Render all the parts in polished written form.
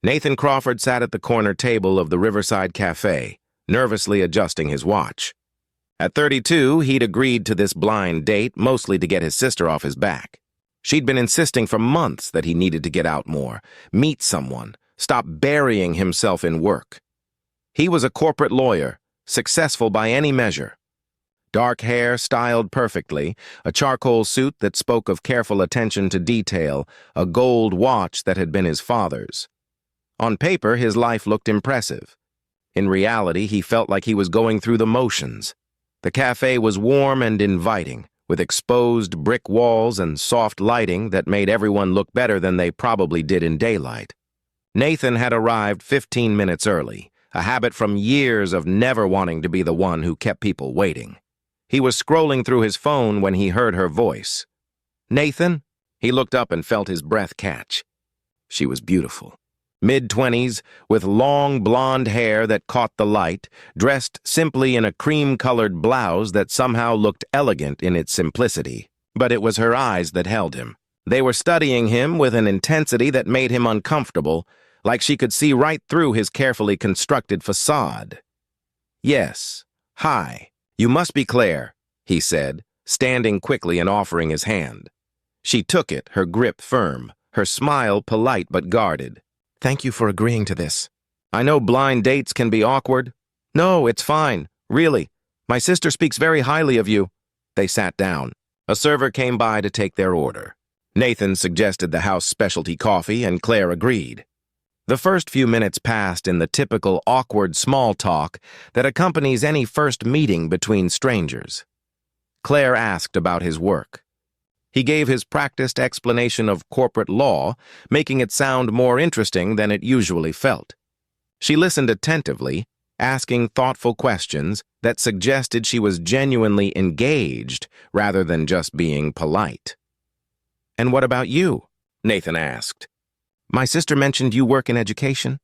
Nathan Crawford sat at the corner table of the Riverside Cafe, nervously adjusting his watch. At 32, he'd agreed to this blind date mostly to get his sister off his back. She'd been insisting for months that he needed to get out more, meet someone, stop burying himself in work. He was a corporate lawyer, successful by any measure. Dark hair styled perfectly, a charcoal suit that spoke of careful attention to detail, a gold watch that had been his father's. On paper, his life looked impressive. In reality, he felt like he was going through the motions. The cafe was warm and inviting, with exposed brick walls and soft lighting that made everyone look better than they probably did in daylight. Nathan had arrived 15 minutes early, a habit from years of never wanting to be the one who kept people waiting. He was scrolling through his phone when he heard her voice. "Nathan?" He looked up and felt his breath catch. She was beautiful. Mid-20s, with long blonde hair that caught the light, dressed simply in a cream-colored blouse that somehow looked elegant in its simplicity. But it was her eyes that held him. They were studying him with an intensity that made him uncomfortable, like she could see right through his carefully constructed facade. "Yes. Hi. You must be Claire," he said, standing quickly and offering his hand. She took it, her grip firm, her smile polite but guarded. "Thank you for agreeing to this. I know blind dates can be awkward." "No, it's fine. Really. My sister speaks very highly of you." They sat down. A server came by to take their order. Nathan suggested the house specialty coffee, and Claire agreed. The first few minutes passed in the typical awkward small talk that accompanies any first meeting between strangers. Claire asked about his work. He gave his practiced explanation of corporate law, making it sound more interesting than it usually felt. She listened attentively, asking thoughtful questions that suggested she was genuinely engaged rather than just being polite. "And what about you?" Nathan asked. "My sister mentioned you work in education."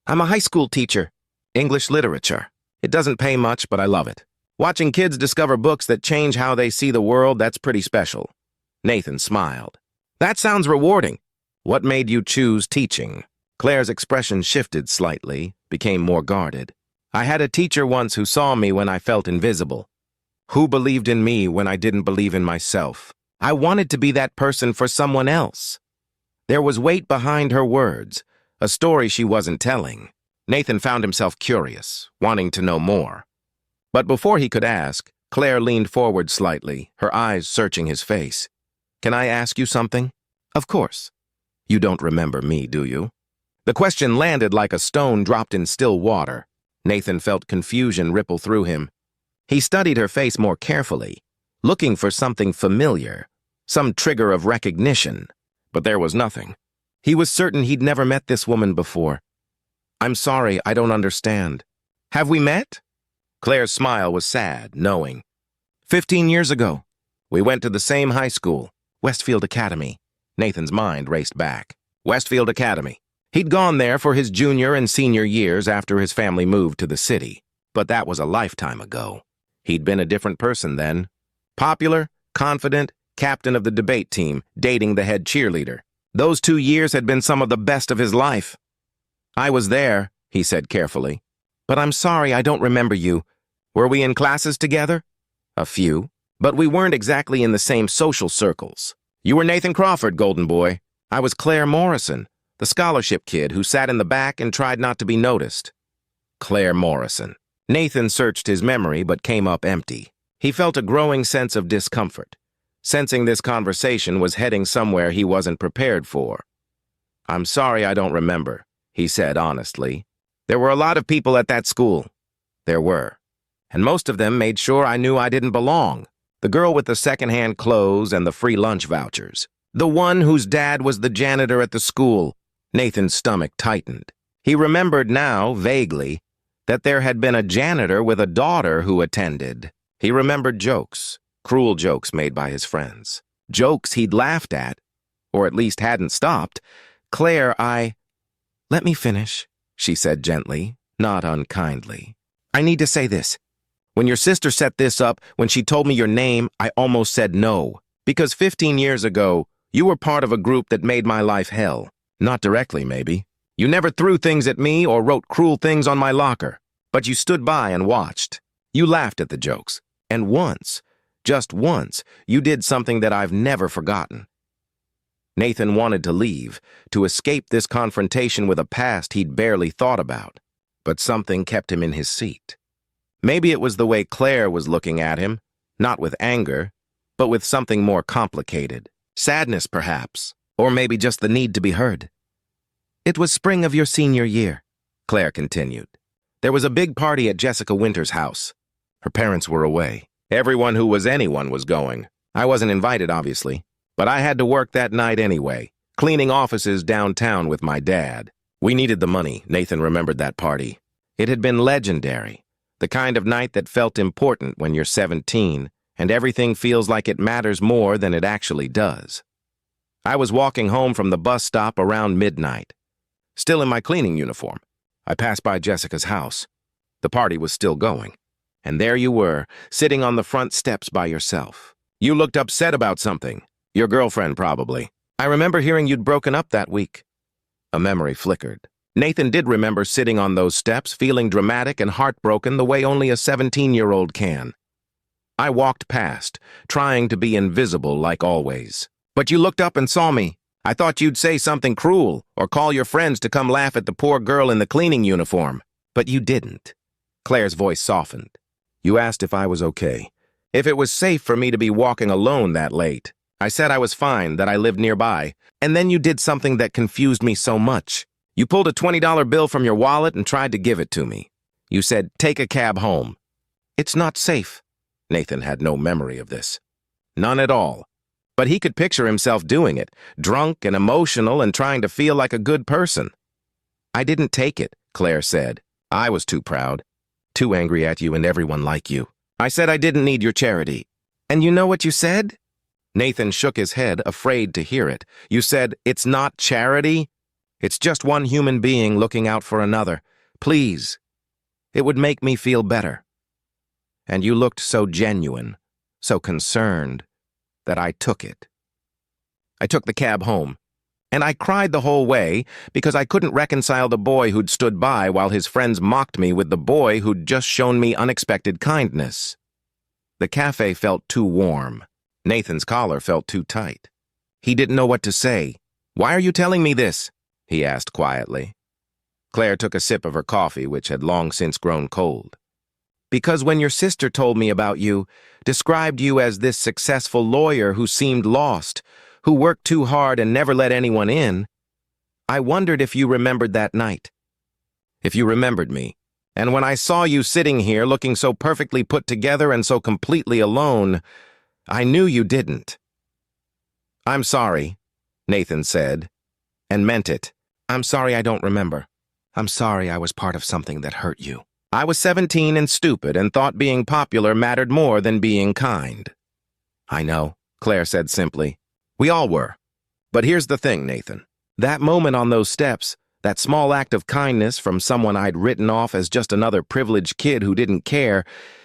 "I'm a high school teacher. English literature. It doesn't pay much, but I love it. Watching kids discover books that change how they see the world, that's pretty special." Nathan smiled. "That sounds rewarding. What made you choose teaching?" Claire's expression shifted slightly, became more guarded. "I had a teacher once who saw me when I felt invisible. Who believed in me when I didn't believe in myself. I wanted to be that person for someone else." There was weight behind her words, a story she wasn't telling. Nathan found himself curious, wanting to know more. But before he could ask, Claire leaned forward slightly, her eyes searching his face. "Can I ask you something?" "Of course." "You don't remember me, do you?" The question landed like a stone dropped in still water. Nathan felt confusion ripple through him. He studied her face more carefully, looking for something familiar, some trigger of recognition. But there was nothing. He was certain he'd never met this woman before. "I'm sorry, I don't understand." "Have we met?" Claire's smile was sad, knowing. 15 years ago. We went to the same high school, Westfield Academy." Nathan's mind raced back. Westfield Academy. He'd gone there for his junior and senior years after his family moved to the city. But that was a lifetime ago. He'd been a different person then. Popular, confident, captain of the debate team, dating the head cheerleader. Those 2 years had been some of the best of his life. "I was there," he said carefully. "But I'm sorry I don't remember you. Were we in classes together?" "A few. But we weren't exactly in the same social circles." "You were Nathan Crawford, golden boy. I was Claire Morrison, the scholarship kid who sat in the back and tried not to be noticed." Claire Morrison. Nathan searched his memory but came up empty. He felt a growing sense of discomfort, sensing this conversation was heading somewhere he wasn't prepared for. "I'm sorry I don't remember," he said honestly. "There were a lot of people at that school." There were. And most of them made sure I knew I didn't belong. The girl with the second-hand clothes and the free lunch vouchers. The one whose dad was the janitor at the school. Nathan's stomach tightened. He remembered now, vaguely, that there had been a janitor with a daughter who attended. He remembered jokes, cruel jokes made by his friends. Jokes he'd laughed at, or at least hadn't stopped. "Claire, Let me finish," she said gently, not unkindly. "I need to say this. When your sister set this up, when she told me your name, I almost said no. Because 15 years ago, you were part of a group that made my life hell. Not directly, maybe. You never threw things at me or wrote cruel things on my locker, but you stood by and watched. You laughed at the jokes. And once, just once, you did something that I've never forgotten. Nathan wanted to leave, to escape this confrontation with a past he'd barely thought about. But something kept him in his seat. Maybe it was the way Claire was looking at him, not with anger, but with something more complicated. Sadness, perhaps, or maybe just the need to be heard. It was spring of your senior year, Claire continued. There was a big party at Jessica Winter's house. Her parents were away. Everyone who was anyone was going. I wasn't invited, obviously, but I had to work that night anyway, cleaning offices downtown with my dad. We needed the money. Nathan remembered that party. It had been legendary, the kind of night that felt important when you're 17, and everything feels like it matters more than it actually does. I was walking home from the bus stop around midnight, still in my cleaning uniform. I passed by Jessica's house. The party was still going. And there you were, sitting on the front steps by yourself. You looked upset about something. Your girlfriend, probably. I remember hearing you'd broken up that week. A memory flickered. Nathan did remember sitting on those steps, feeling dramatic and heartbroken the way only a 17-year-old can. I walked past, trying to be invisible like always. But you looked up and saw me. I thought you'd say something cruel or call your friends to come laugh at the poor girl in the cleaning uniform. But you didn't. Claire's voice softened. You asked if I was okay, if it was safe for me to be walking alone that late. I said I was fine, that I lived nearby, and then you did something that confused me so much. You pulled a $20 bill from your wallet and tried to give it to me. You said, "Take a cab home." It's not safe. Nathan had no memory of this. None at all. But he could picture himself doing it, drunk and emotional and trying to feel like a good person. I didn't take it, Claire said. I was too proud, too angry at you and everyone like you. I said I didn't need your charity. And you know what you said? Nathan shook his head, afraid to hear it. You said, "It's not charity. It's just one human being looking out for another. Please. It would make me feel better." And you looked so genuine, so concerned, that I took it. I took the cab home, and I cried the whole way because I couldn't reconcile the boy who'd stood by while his friends mocked me with the boy who'd just shown me unexpected kindness. The cafe felt too warm. Nathan's collar felt too tight. He didn't know what to say. "Why are you telling me this?" he asked quietly. Claire took a sip of her coffee, which had long since grown cold. "Because when your sister told me about you, described you as this successful lawyer who seemed lost, who worked too hard and never let anyone in, I wondered if you remembered that night. If you remembered me. And when I saw you sitting here looking so perfectly put together and so completely alone, I knew you didn't." "I'm sorry," Nathan said, and meant it. "I'm sorry I don't remember. I'm sorry I was part of something that hurt you. I was 17 and stupid and thought being popular mattered more than being kind." "I know," Claire said simply. "We all were. But here's the thing, Nathan. That moment on those steps, that small act of kindness from someone I'd written off as just another privileged kid who didn't care,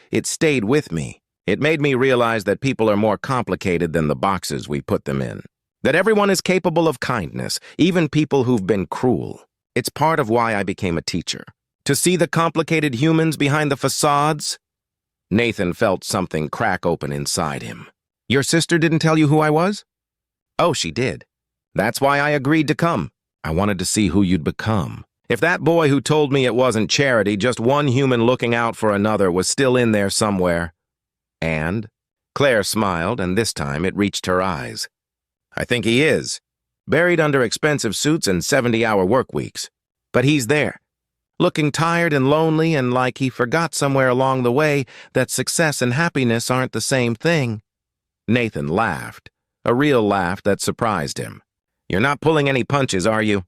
it stayed with me. It made me realize that people are more complicated than the boxes we put them in. That everyone is capable of kindness, even people who've been cruel. It's part of why I became a teacher. To see the complicated humans behind the facades." Nathan felt something crack open inside him. "Your sister didn't tell you who I was?" "Oh, she did. That's why I agreed to come. I wanted to see who you'd become. If that boy who told me it wasn't charity, just one human looking out for another, was still in there somewhere." "And?" Claire smiled, and this time it reached her eyes. "I think he is. Buried under expensive suits and 70-hour work weeks. But he's there, looking tired and lonely and like he forgot somewhere along the way that success and happiness aren't the same thing." Nathan laughed, a real laugh that surprised him. "You're not pulling any punches, are you?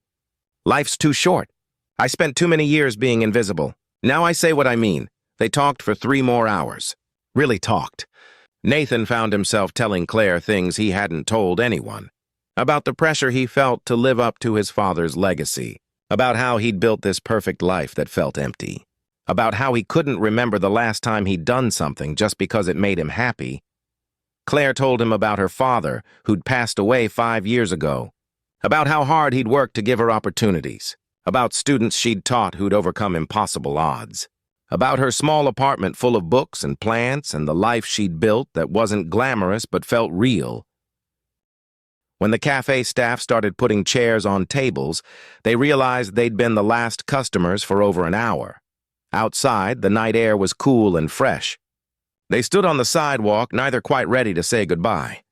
Life's too short. I spent too many years being invisible. Now I say what I mean. They talked for 3 more hours. Really talked." Nathan found himself telling Claire things he hadn't told anyone. About the pressure he felt to live up to his father's legacy. About how he'd built this perfect life that felt empty. About how he couldn't remember the last time he'd done something just because it made him happy. Claire told him about her father, who'd passed away 5 years ago. About how hard he'd worked to give her opportunities. about students she'd taught who'd overcome impossible odds, about her small apartment full of books and plants and the life she'd built that wasn't glamorous but felt real. When the cafe staff started putting chairs on tables, they realized they'd been the last customers for over an hour. Outside, the night air was cool and fresh. They stood on the sidewalk, neither quite ready to say goodbye.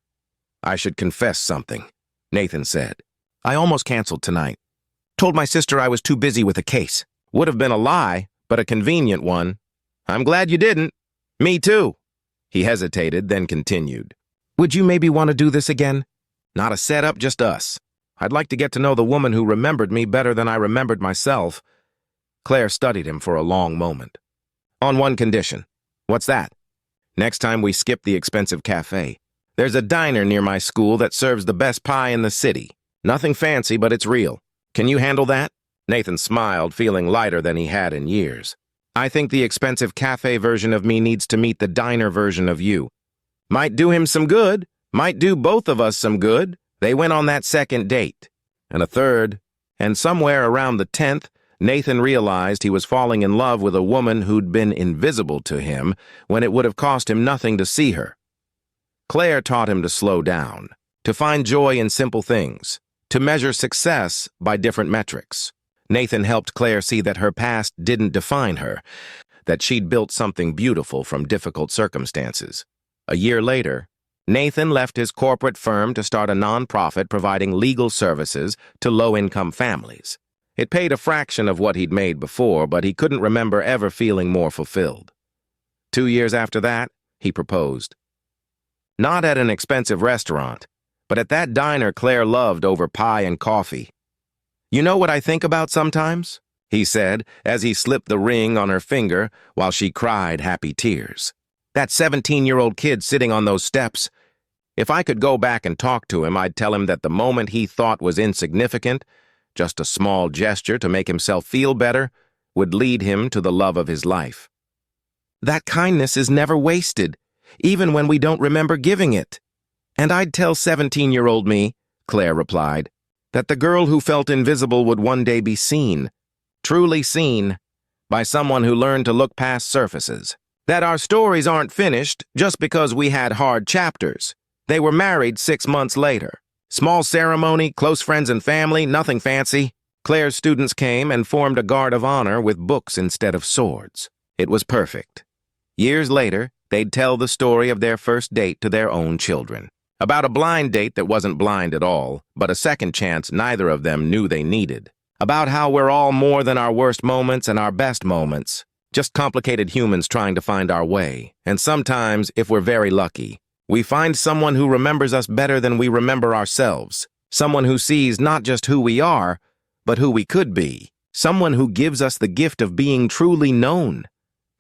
"I should confess something," Nathan said. "I almost canceled tonight. Told my sister I was too busy with a case. Would have been a lie, but a convenient one." "I'm glad you didn't." "Me too." He hesitated, then continued. "Would you maybe want to do this again? Not a setup, just us. I'd like to get to know the woman who remembered me better than I remembered myself." Claire studied him for a long moment. "On one condition." "What's that?" "Next time we skip the expensive cafe. There's a diner near my school that serves the best pie in the city. Nothing fancy, but it's real. Can you handle that?" Nathan smiled, feeling lighter than he had in years. "I think the expensive cafe version of me needs to meet the diner version of you. Might do him some good. Might do both of us some good." They went on that second date, and a third, and somewhere around the 10th, Nathan realized he was falling in love with a woman who'd been invisible to him when it would have cost him nothing to see her. Claire taught him to slow down, to find joy in simple things, to measure success by different metrics. Nathan helped Claire see that her past didn't define her, that she'd built something beautiful from difficult circumstances. A year later, Nathan left his corporate firm to start a nonprofit providing legal services to low-income families. It paid a fraction of what he'd made before, but he couldn't remember ever feeling more fulfilled. 2 years after that, he proposed. Not at an expensive restaurant, but at that diner Claire loved over pie and coffee. "You know what I think about sometimes?" he said, as he slipped the ring on her finger while she cried happy tears. "That 17-year-old kid sitting on those steps. If I could go back and talk to him, I'd tell him that the moment he thought was insignificant, just a small gesture to make himself feel better, would lead him to the love of his life. That kindness is never wasted, even when we don't remember giving it." "And I'd tell 17-year-old me," Claire replied, "that the girl who felt invisible would one day be seen, truly seen, by someone who learned to look past surfaces. That our stories aren't finished just because we had hard chapters. They were married 6 months later. Small ceremony, close friends and family, nothing fancy. Claire's students came and formed a guard of honor with books instead of swords. It was perfect. Years later, they'd tell the story of their first date to their own children. About a blind date that wasn't blind at all, but a second chance neither of them knew they needed. About how we're all more than our worst moments and our best moments. Just complicated humans trying to find our way. And sometimes, if we're very lucky, we find someone who remembers us better than we remember ourselves. Someone who sees not just who we are, but who we could be. Someone who gives us the gift of being truly known.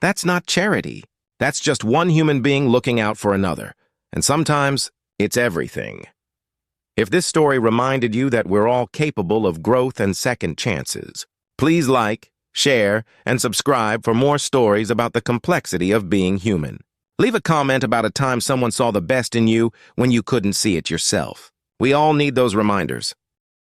That's not charity. That's just one human being looking out for another. And sometimes, it's everything. If this story reminded you that we're all capable of growth and second chances, please like, share, and subscribe for more stories about the complexity of being human. Leave a comment about a time someone saw the best in you when you couldn't see it yourself. We all need those reminders.